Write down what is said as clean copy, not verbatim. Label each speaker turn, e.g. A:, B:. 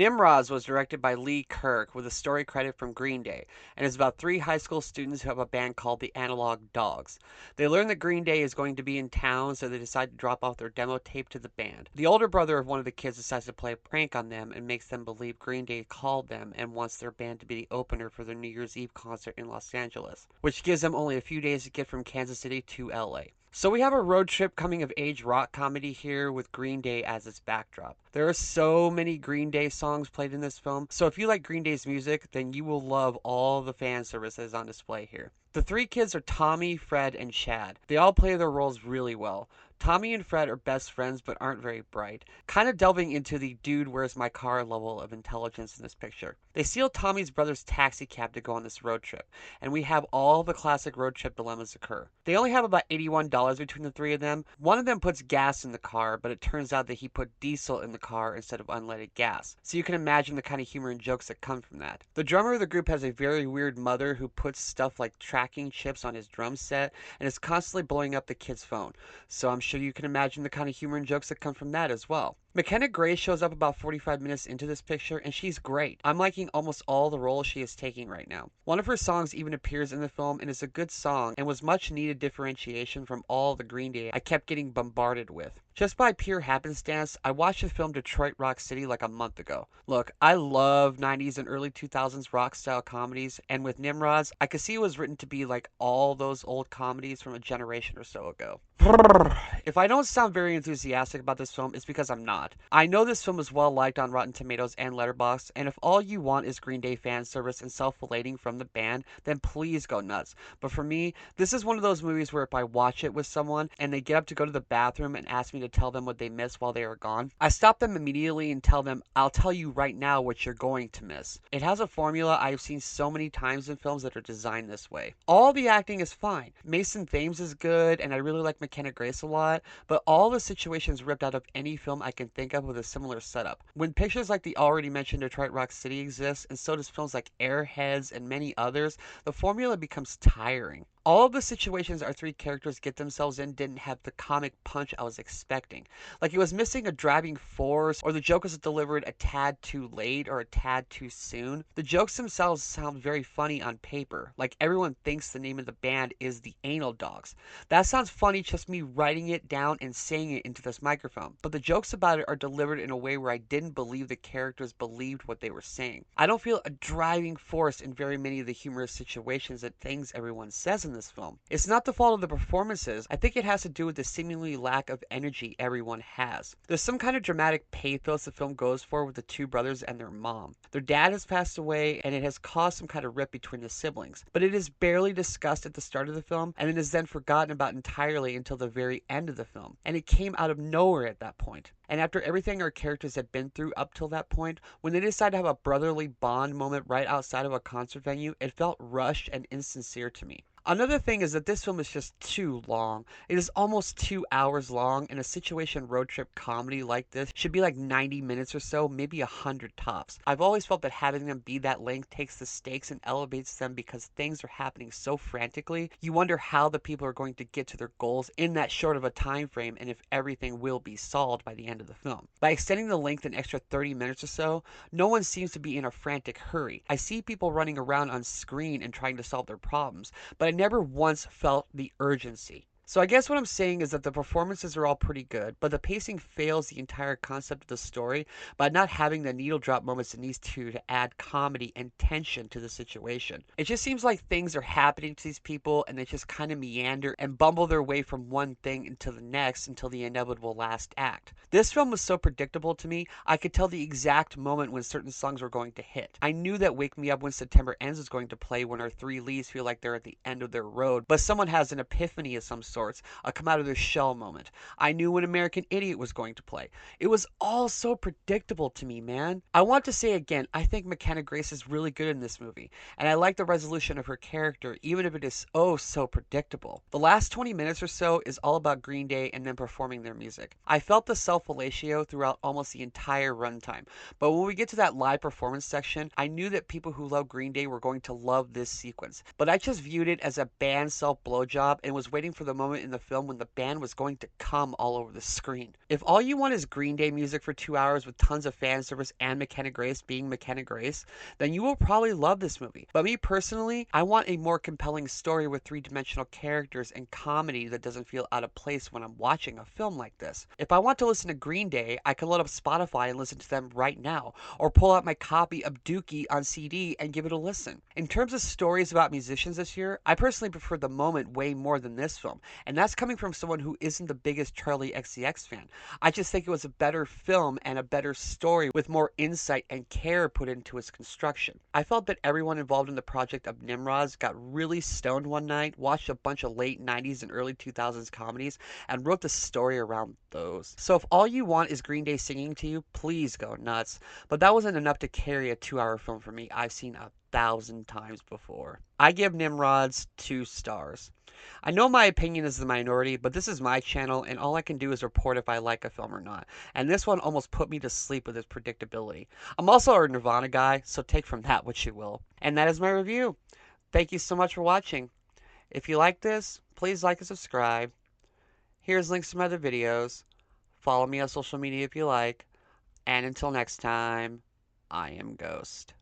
A: Nimrods was directed by Lee Kirk with a story credit from Green Day, and is about three high school students who have a band called the Analog Dogs. They learn that Green Day is going to be in town, so they decide to drop off their demo tape to the band. The older brother of one of the kids decides to play a prank on them and makes them believe Green Day called them and wants their band to be the opener for their New Year's Eve concert in Los Angeles, which gives them only a few days to get from Kansas City to LA. So we have a road trip coming of age rock comedy here with Green Day as its backdrop. There are so many Green Day songs played in this film, so if you like Green Day's music, then you will love all the fan services on display here. The three kids are Tommy, Fred, and Chad. They all play their roles really well. Tommy and Fred are best friends but aren't very bright, kind of delving into the dude where's my car level of intelligence in this picture. They steal Tommy's brother's taxi cab to go on this road trip, and we have all the classic road trip dilemmas occur. They only have about $81 between the three of them. One of them puts gas in the car, but it turns out that he put diesel in the car instead of unleaded gas. So you can imagine the kind of humor and jokes that come from that. The drummer of the group has a very weird mother who puts stuff like tracking chips on his drum set and is constantly blowing up the kid's phone. So I'm sure you can imagine the kind of humor and jokes that come from that as well. Mckenna Grace shows up about 45 minutes into this picture, and she's great. I'm liking almost all the roles she is taking right now. One of her songs even appears in the film and is a good song and was much needed differentiation from all the Green Day I kept getting bombarded with. Just by pure happenstance, I watched the film Detroit Rock City like a month ago. Look, I love 90s and early 2000s rock style comedies, and with Nimrods, I could see it was written to be like all those old comedies from a generation or so ago. If I don't sound very enthusiastic about this film, it's because I'm not. I know this film is well liked on Rotten Tomatoes and Letterboxd, and if all you want is Green Day fan service and self-relating from the band, then please go nuts. But for me, this is one of those movies where if I watch it with someone and they get up to go to the bathroom and ask me to tell them what they missed while they were gone, I stop them immediately and tell them, I'll tell you right now what you're going to miss. It has a formula I've seen so many times in films that are designed this way. All the acting is fine. Mason Thames is good, and I really like Mckenna Grace a lot, but all the situations ripped out of any film I can think of with a similar setup. When pictures like the already mentioned Detroit Rock City exist, and so does films like Airheads and many others, the formula becomes tiring. All of the situations our three characters get themselves in didn't have the comic punch I was expecting. Like it was missing a driving force, or the joke was delivered a tad too late or a tad too soon. The jokes themselves sound very funny on paper, like everyone thinks the name of the band is the Anal Dogs. That sounds funny just me writing it down and saying it into this microphone, but the jokes about it are delivered in a way where I didn't believe the characters believed what they were saying. I don't feel a driving force in very many of the humorous situations and things everyone says in this film. It's not the fault of the performances. I think it has to do with the seemingly lack of energy everyone has. There's some kind of dramatic pathos the film goes for with the two brothers and their mom. Their dad has passed away and it has caused some kind of rip between the siblings, but it is barely discussed at the start of the film and it is then forgotten about entirely until the very end of the film, and it came out of nowhere at that point. And after everything our characters had been through up till that point, when they decided to have a brotherly bond moment right outside of a concert venue, it felt rushed and insincere to me. Another thing is that this film is just too long. It is almost 2 hours long, and a situation road trip comedy like this should be like 90 minutes or so, maybe 100 tops. I've always felt that having them be that length takes the stakes and elevates them because things are happening so frantically. You wonder how the people are going to get to their goals in that short of a time frame and if everything will be solved by the end of the film. By extending the length an extra 30 minutes or so, no one seems to be in a frantic hurry. I see people running around on screen and trying to solve their problems, but I never once felt the urgency. So I guess what I'm saying is that the performances are all pretty good, but the pacing fails the entire concept of the story by not having the needle drop moments it needs to add comedy and tension to the situation. It just seems like things are happening to these people and they just kind of meander and bumble their way from one thing into the next until the inevitable last act. This film was so predictable to me, I could tell the exact moment when certain songs were going to hit. I knew that Wake Me Up When September Ends was going to play when our three leads feel like they're at the end of their road, but someone has an epiphany of some sort, a come out of their shell moment. I knew when American Idiot was going to play. It was all so predictable to me, man. I want to say again, I think Mckenna Grace is really good in this movie, and I like the resolution of her character, even if it is oh so predictable. The last 20 minutes or so is all about Green Day and them performing their music. I felt the self-fellatio throughout almost the entire runtime, but when we get to that live performance section, I knew that people who love Green Day were going to love this sequence, but I just viewed it as a band self-blowjob and was waiting for the moment in the film when the band was going to come all over the screen. If all you want is Green Day music for 2 hours with tons of fan service and Mckenna Grace being Mckenna Grace, then you will probably love this movie. But me personally, I want a more compelling story with three-dimensional characters and comedy that doesn't feel out of place when I'm watching a film like this. If I want to listen to Green Day, I can load up Spotify and listen to them right now, or pull out my copy of Dookie on CD and give it a listen. In terms of stories about musicians this year, I personally prefer The Moment way more than this film, and that's coming from someone who isn't the biggest Charlie XCX fan. I just think it was a better film and a better story with more insight and care put into its construction. I felt that everyone involved in the project of Nimrods got really stoned one night, watched a bunch of late 90s and early 2000s comedies, and wrote the story around those. So if all you want is Green Day singing to you, please go nuts. But that wasn't enough to carry a 2 hour film for me. I've seen 1,000 times before. I give Nimrods 2 stars. I know my opinion is the minority, but this is my channel, and all I can do is report if I like a film or not. And this one almost put me to sleep with its predictability. I'm also a Nirvana guy, so take from that what you will. And that is my review. Thank you so much for watching. If you like this, please like and subscribe. Here's links to my other videos. Follow me on social media if you like. And until next time, I am Ghost.